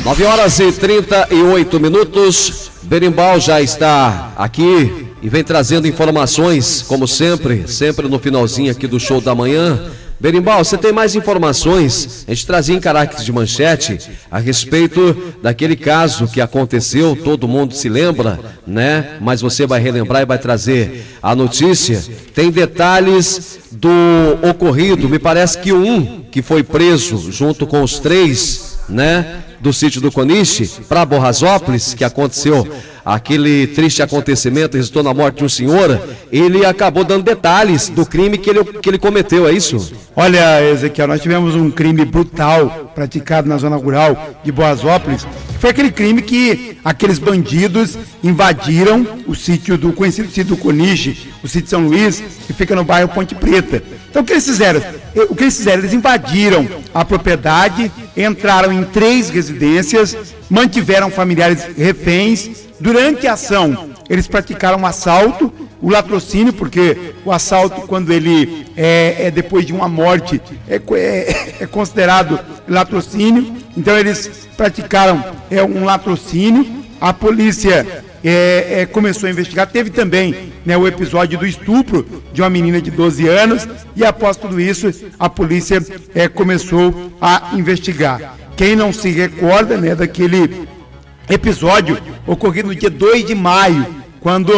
9h38. Berimbau já está aqui e vem trazendo informações, como sempre no finalzinho aqui do show da manhã. Berimbau, você tem mais informações? A gente trazia em caráter de manchete a respeito daquele caso que aconteceu, todo mundo se lembra, né? Mas você vai relembrar e vai trazer a notícia. Tem detalhes do ocorrido, me parece que um que foi preso junto com os três, né? Do sítio do Coniche para Borrasópolis, que aconteceu aquele triste acontecimento, resultou na morte de um senhor. Ele acabou dando detalhes do crime que ele cometeu, é isso? Olha, Ezequiel, nós tivemos um crime brutal praticado na zona rural de Borrasópolis. Foi aquele crime que aqueles bandidos invadiram o sítio do conhecido sítio do Coniche, o sítio São Luís, que fica no bairro Ponte Preta. Então o que eles fizeram? Eles invadiram a propriedade, entraram em 3 residências, mantiveram familiares reféns. Durante a ação, eles praticaram um assalto, o latrocínio, porque o assalto, quando ele é depois de uma morte, é considerado latrocínio. Então eles praticaram um latrocínio. A polícia começou a investigar. Teve também, né, o episódio do estupro de uma menina de 12 anos. E após tudo isso, a polícia começou a investigar. Quem não se recorda, né, daquele episódio ocorrido no dia 2 de maio, quando,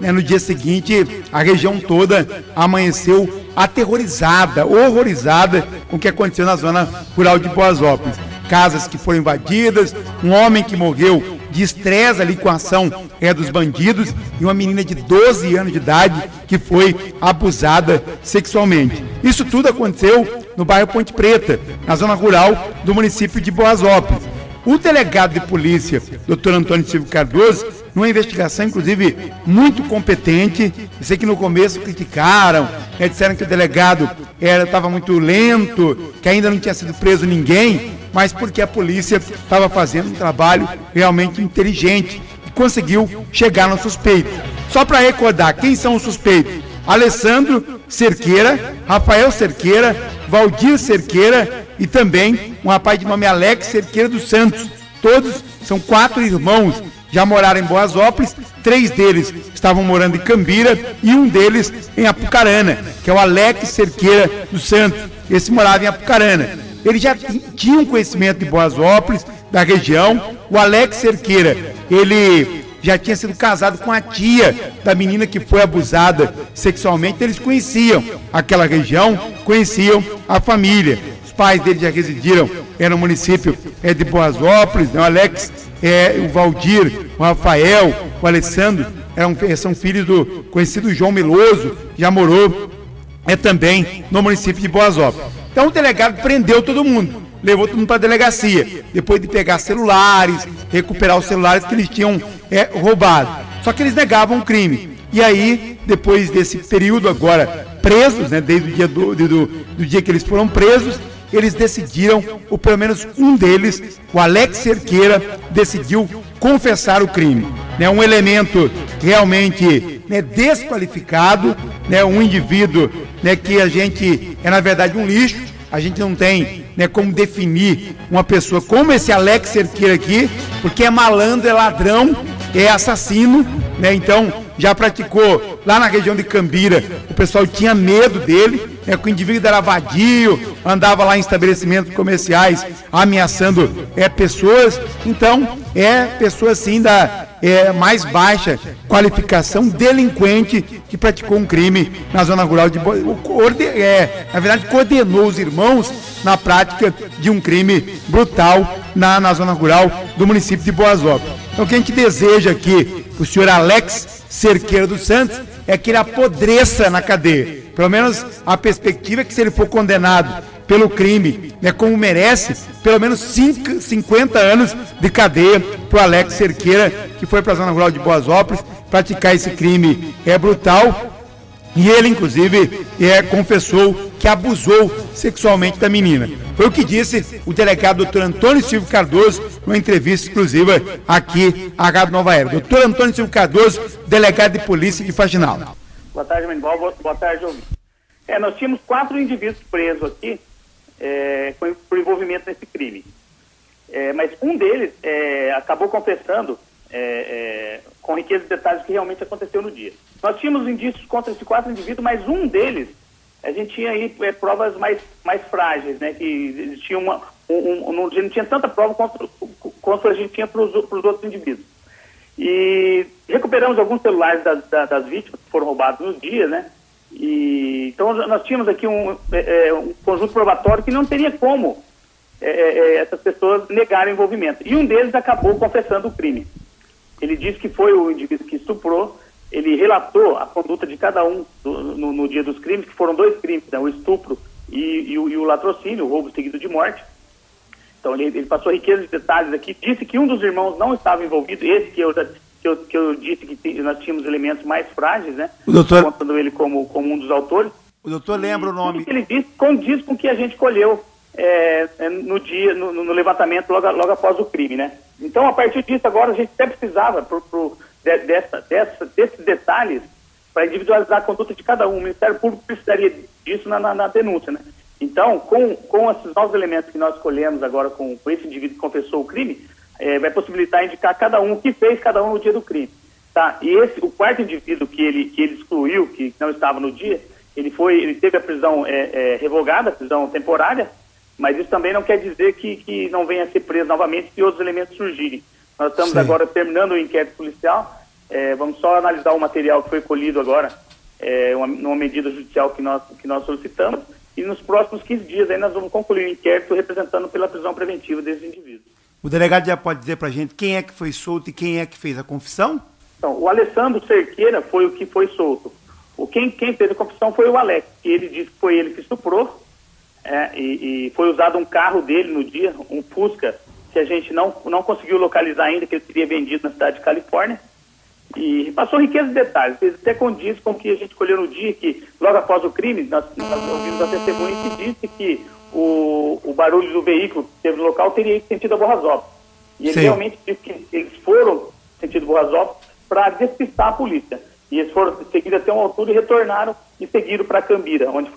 né, no dia seguinte, a região toda amanheceu aterrorizada, horrorizada com o que aconteceu na zona rural de Borrasópolis. Casas que foram invadidas, um homem que morreu de estresse ali com a ação dos bandidos e uma menina de 12 anos de idade que foi abusada sexualmente. Isso tudo aconteceu no bairro Ponte Preta, na zona rural do município de Borrasópolis. O delegado de polícia, Dr. Antônio Silvio Cardoso, numa investigação, inclusive, muito competente. Eu sei que no começo criticaram, né, disseram que o delegado estava muito lento, que ainda não tinha sido preso ninguém, mas porque a polícia estava fazendo um trabalho realmente inteligente e conseguiu chegar no suspeito. Só para recordar, quem são os suspeitos? Alessandro Cerqueira, Rafael Cerqueira, Valdir Cerqueira e também um rapaz de nome Alex Cerqueira dos Santos. Todos são 4 irmãos, já moraram em Borrasópolis, 3 deles estavam morando em Cambira e um deles em Apucarana, que é o Alex Cerqueira dos Santos. Esse morava em Apucarana. Ele já tinha um conhecimento de Borrasópolis, da região. O Alex Cerqueira, ele já tinha sido casado com a tia da menina que foi abusada sexualmente. Eles conheciam aquela região, conheciam a família. Os pais dele já residiram no município de Borrasópolis, né? O Alex, o Valdir, o Rafael, o Alessandro, são filhos do conhecido João Meloso, já morou também no município de Borrasópolis. Então o delegado prendeu todo mundo, levou todo mundo para a delegacia, depois de pegar celulares, recuperar os celulares que eles tinham roubado. Só que eles negavam o crime. E aí, depois desse período agora presos, né, desde o dia do dia que eles foram presos, eles decidiram, ou pelo menos um deles, o Alex Cerqueira, decidiu confessar o crime. Né, um elemento realmente, né, desqualificado, né, um indivíduo, né, que a gente na verdade um lixo. A gente não tem, né, como definir uma pessoa como esse Alex Cerqueira aqui, porque é malandro, é ladrão, é assassino, né? Então já praticou lá na região de Cambira, o pessoal tinha medo dele, né, que o indivíduo era vadio, andava lá em estabelecimentos comerciais ameaçando pessoas. Então pessoa assim da mais baixa qualificação, delinquente, que praticou um crime na zona rural de na verdade coordenou os irmãos na prática de um crime brutal na zona rural do município de Borrasópolis. Então o que a gente deseja aqui o senhor Alex Cerqueira dos Santos é que ele apodreça na cadeia. Pelo menos a perspectiva é que, se ele for condenado pelo crime, né, como merece, pelo menos 50 anos de cadeia para o Alex Cerqueira, que foi para a zona rural de Borrasópolis praticar esse crime brutal. E ele, inclusive, confessou que abusou sexualmente da menina. Foi o que disse o delegado Dr. Antônio Silvio Cardoso, numa entrevista exclusiva aqui à Rádio Nova Era. Dr. Antônio Silvio Cardoso, delegado de polícia de Faxinal. Boa tarde, Berimbau. Boa tarde, ouvinte. Nós tínhamos 4 indivíduos presos aqui por envolvimento nesse crime. mas um deles acabou confessando com riqueza de detalhes o que realmente aconteceu no dia. Nós tínhamos indícios contra esses 4 indivíduos, mas um deles, a gente tinha aí provas mais frágeis, né? Que existia não tinha tanta prova quanto a gente tinha para os outros indivíduos. E recuperamos alguns celulares das vítimas que foram roubados no dia, né? Então nós tínhamos aqui um conjunto probatório que não teria como essas pessoas negarem o envolvimento. E um deles acabou confessando o crime. Ele disse que foi o indivíduo que estuprou, ele relatou a conduta de cada um no dia dos crimes, que foram 2 crimes, né? O estupro e o latrocínio, o roubo seguido de morte. Então ele passou riqueza de detalhes aqui, disse que um dos irmãos não estava envolvido, esse que eu disse que nós tínhamos elementos mais frágeis, né? O doutor... Contando ele como um dos autores. O doutor lembra o nome? O que ele disse condiz com o que a gente colheu no dia, no levantamento logo após o crime, né? Então, a partir disso, agora a gente até precisava desses detalhes para individualizar a conduta de cada um. O Ministério Público precisaria disso na denúncia, né? Então, com esses novos elementos que nós escolhemos agora, com esse indivíduo que confessou o crime, vai possibilitar indicar cada um o que fez cada um no dia do crime. Tá? E o 4º indivíduo que ele excluiu, que não estava no dia, ele teve a prisão revogada, a prisão temporária, mas isso também não quer dizer que não venha a ser preso novamente se outros elementos surgirem. Nós estamos agora terminando o inquérito policial, vamos só analisar o material que foi colhido agora, numa medida judicial que nós solicitamos, e nos próximos 15 dias aí nós vamos concluir o inquérito representando pela prisão preventiva desses indivíduos. O delegado já pode dizer para a gente quem é que foi solto e quem é que fez a confissão? Então, o Alessandro Cerqueira foi o que foi solto. Quem fez a confissão foi o Alex, que ele disse que foi ele que estuprou, e foi usado um carro dele no dia, um Fusca, que a gente não conseguiu localizar ainda, que ele teria vendido na cidade de Califórnia. E passou riqueza de detalhes, até condiz com o que a gente colheu no dia, que logo após o crime, nós ouvimos a testemunha que disse que o barulho do veículo que esteve no local teria sentido a Borrasópolis. E ele realmente disse que eles foram sentido Borrasópolis para despistar a polícia. E eles foram seguidos até uma altura e retornaram e seguiram para Cambira, onde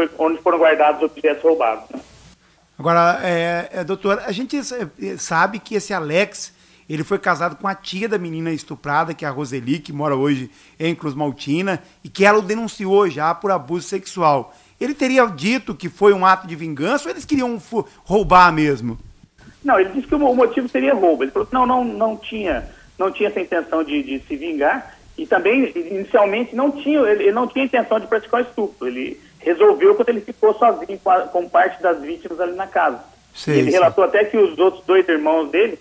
foram guardados os objetos roubados, né? Agora, doutor, a gente sabe que esse Alex, ele foi casado com a tia da menina estuprada, que é a Roseli, que mora hoje em Cruz Maltina, e que ela o denunciou já por abuso sexual. Ele teria dito que foi um ato de vingança ou eles queriam roubar mesmo? Não, ele disse que o motivo seria roubo. Ele falou que não tinha essa intenção de se vingar, e também, inicialmente, ele não tinha intenção de praticar o estupro. Ele resolveu quando ele ficou sozinho com parte das vítimas ali na casa. Ele relatou até que os outros 2 irmãos dele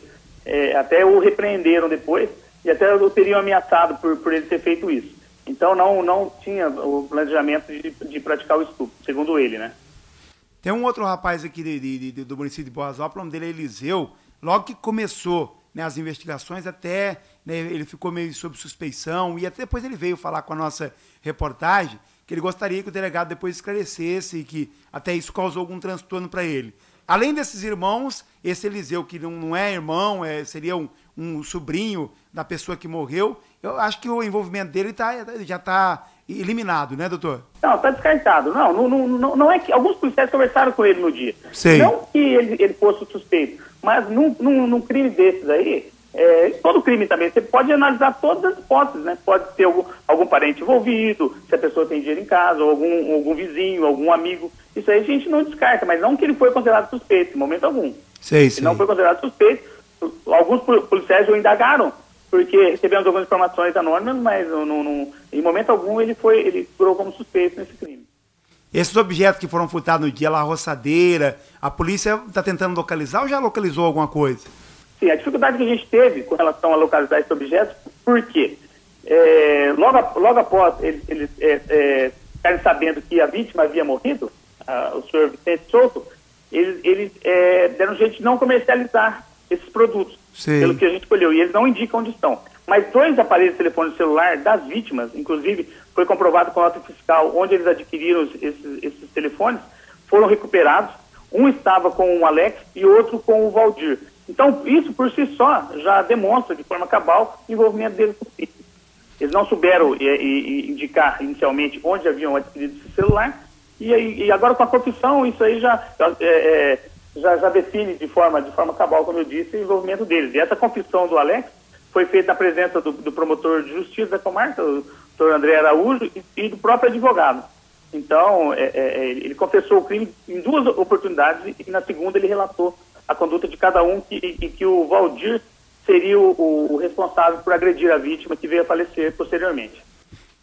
até o repreenderam depois e até o teriam ameaçado por ele ter feito isso. Então não tinha o planejamento de praticar o estupro, segundo ele, né? Tem um outro rapaz aqui do município de Borrasópolis, o nome dele é Eliseu. Logo que começou, né, as investigações, até, né, ele ficou meio sob suspeição, e até depois ele veio falar com a nossa reportagem que ele gostaria que o delegado depois esclarecesse e que até isso causou algum transtorno para ele. Além desses irmãos, esse Eliseu, que não é irmão, seria um sobrinho da pessoa que morreu, eu acho que o envolvimento dele já está eliminado, né, doutor? Não, está descartado. Não é que alguns policiais conversaram com ele no dia. Sei. Não que ele fosse suspeito, mas num crime desses aí, todo crime também, você pode analisar todas as hipóteses, né? Pode ter algum parente envolvido, se a pessoa tem dinheiro em casa, ou algum vizinho, algum amigo. Isso aí a gente não descarta, mas não que ele foi considerado suspeito, em momento algum. Sei. Ele não foi considerado suspeito. Alguns policiais o indagaram, porque recebemos algumas informações anônimas, mas em momento algum ele figurou como suspeito nesse crime. Esses objetos que foram furtados no dia, lá, a roçadeira, a polícia está tentando localizar ou já localizou alguma coisa? Sim, a dificuldade que a gente teve com relação a localizar esses objetos, por quê? Logo após eles ficarem sabendo que a vítima havia morrido, o senhor Vicente Souto, eles deram jeito de não comercializar esses produtos, sim, pelo que a gente escolheu, e eles não indicam onde estão. Mas 2 aparelhos de telefone celular das vítimas, inclusive foi comprovado com a nota fiscal onde eles adquiriram esses telefones, foram recuperados. Um estava com o Alex e outro com o Valdir. Então, isso por si só já demonstra de forma cabal o envolvimento deles com o crime. Eles não souberam indicar inicialmente onde haviam adquirido esse celular, e agora com a confissão, isso aí já já define de forma cabal, como eu disse, o envolvimento deles. E essa confissão do Alex foi feita na presença do promotor de justiça da comarca, o doutor André Araújo, e do próprio advogado. Então, ele confessou o crime em 2 oportunidades e na segunda ele relatou a conduta de cada um e que o Valdir seria o responsável por agredir a vítima que veio a falecer posteriormente.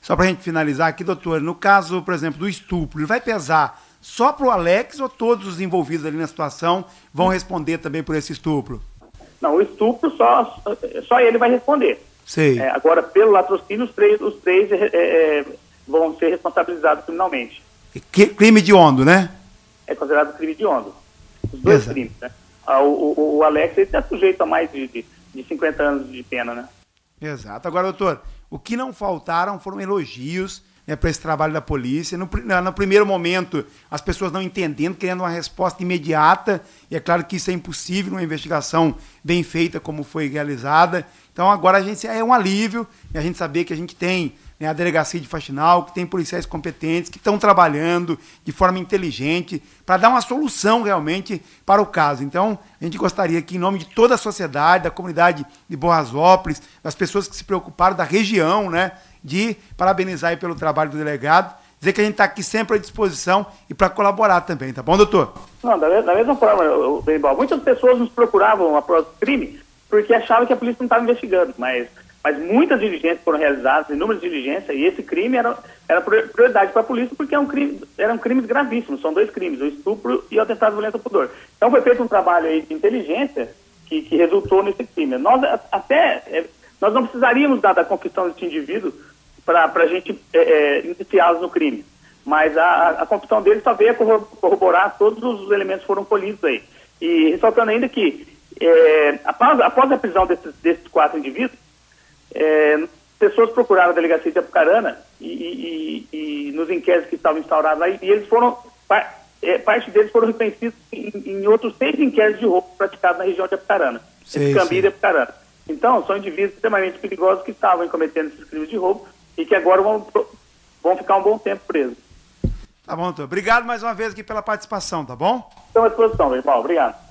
Só para a gente finalizar aqui, doutor, no caso, por exemplo, do estupro, ele vai pesar só para o Alex ou todos os envolvidos ali na situação vão responder também por esse estupro? Não, o estupro só ele vai responder. Sei. Agora, pelo latrocínio, os três vão ser responsabilizados criminalmente. Crime hediondo, né? É considerado crime hediondo. Os 2 crimes, né? O Alex está sujeito a mais de 50 anos de pena, né? Exato. Agora, doutor, o que não faltaram foram elogios, né, para esse trabalho da polícia. No primeiro momento, as pessoas não entendendo, querendo uma resposta imediata, e é claro que isso é impossível numa investigação bem feita como foi realizada. Então agora a gente é um alívio, a gente saber que a gente tem, né, a delegacia de Faxinal, que tem policiais competentes, que estão trabalhando de forma inteligente para dar uma solução realmente para o caso. Então, a gente gostaria que, em nome de toda a sociedade, da comunidade de Boasópolis, das pessoas que se preocuparam, da região, né, de parabenizar aí pelo trabalho do delegado, dizer que a gente está aqui sempre à disposição e para colaborar também, tá bom, doutor? Não, da mesma forma, Berimbau, muitas pessoas nos procuravam após o crime porque achavam que a polícia não estava investigando, mas muitas diligências foram realizadas, inúmeras diligências, e esse crime era prioridade para a polícia porque eram crimes gravíssimos, são 2 crimes, o estupro e o atentado de violência ao pudor. Então foi feito um trabalho aí de inteligência que resultou nesse crime. Nós não precisaríamos da confissão desse indivíduo para a gente iniciá-los no crime, mas a confissão dele só veio a corroborar todos os elementos que foram colhidos aí. E ressaltando ainda que após a prisão desses 4 indivíduos, pessoas procuraram a delegacia de Apucarana e nos inquéritos que estavam instaurados lá, e eles foram, parte deles foram reconhecidos em outros 6 inquéritos de roubo praticados na região de Apucarana, Cambi e Apucarana. Então, são indivíduos extremamente perigosos que estavam cometendo esses crimes de roubo e que agora vão ficar um bom tempo presos. Tá bom, doutor. Obrigado mais uma vez aqui pela participação, tá bom? Estamos à disposição, irmão. Obrigado.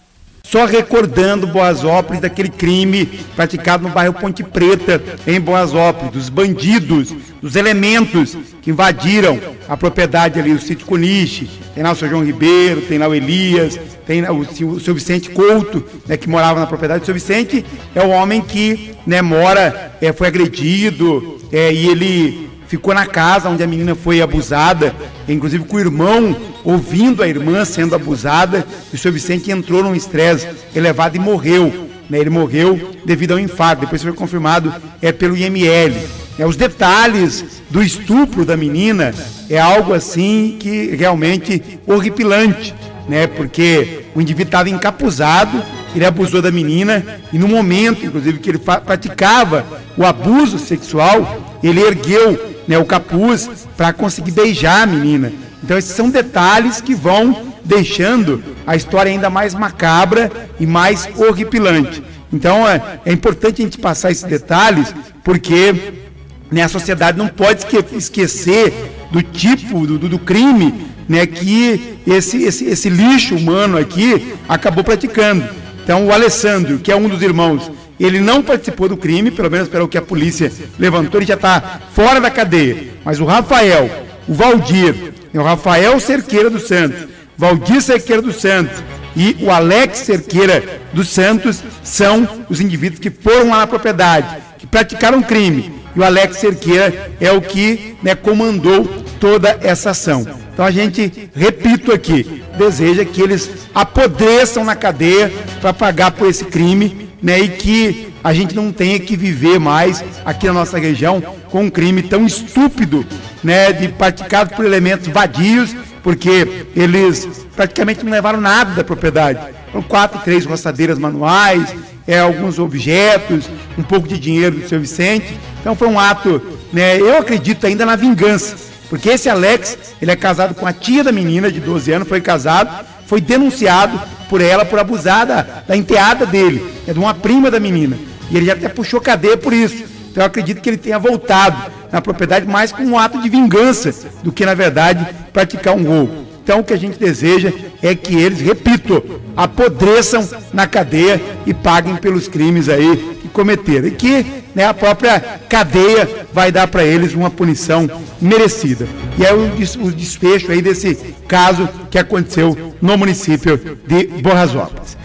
Só recordando Boasópolis, daquele crime praticado no bairro Ponte Preta, em Boasópolis, dos bandidos, dos elementos que invadiram a propriedade ali, o sítio Coniche. Tem lá o seu João Ribeiro, tem lá o Elias, tem lá o seu Vicente Couto, né, que morava na propriedade. O seu Vicente é o homem que, né, foi agredido, e ele ficou na casa onde a menina foi abusada, inclusive com o irmão ouvindo a irmã sendo abusada, e o seu Vicente entrou num estresse elevado e morreu, né? Ele morreu devido ao infarto, depois foi confirmado pelo IML. Os detalhes do estupro da menina é algo assim que realmente horripilante, né? Porque o indivíduo estava encapuzado, ele abusou da menina, e no momento, inclusive, que ele praticava o abuso sexual, ele ergueu, né, o capuz para conseguir beijar a menina. Então esses são detalhes que vão deixando a história ainda mais macabra e mais horripilante. Então é importante a gente passar esses detalhes, porque, né, a sociedade não pode esquecer do tipo do crime, né, que esse lixo humano aqui acabou praticando. Então o Alessandro, que é um dos irmãos, ele não participou do crime, pelo menos pelo que a polícia levantou, ele já está fora da cadeia. Mas o Rafael, o Valdir, o Rafael Cerqueira dos Santos, Valdir Cerqueira dos Santos e o Alex Cerqueira dos Santos são os indivíduos que foram lá na propriedade, que praticaram crime. E o Alex Cerqueira é o que, né, comandou toda essa ação. Então a gente, repito aqui, deseja que eles apodreçam na cadeia para pagar por esse crime, né, e que a gente não tenha que viver mais aqui na nossa região com um crime tão estúpido, né, praticado por elementos vadios, porque eles praticamente não levaram nada da propriedade. Foram 4, 3 roçadeiras manuais, alguns objetos, um pouco de dinheiro do seu Vicente. Então foi um ato, né, eu acredito ainda na vingança, porque esse Alex, ele é casado com a tia da menina de 12 anos, foi casado, foi denunciado por ela por abusar da enteada dele, de uma prima da menina, e ele já até puxou cadeia por isso. Então eu acredito que ele tenha voltado na propriedade mais com um ato de vingança do que, na verdade, praticar um roubo. Então o que a gente deseja é que eles, repito, apodreçam na cadeia e paguem pelos crimes aí que cometeram. E que, né, a própria cadeia vai dar para eles uma punição merecida. E é o desfecho aí desse caso que aconteceu no município de Boa Rasópolis.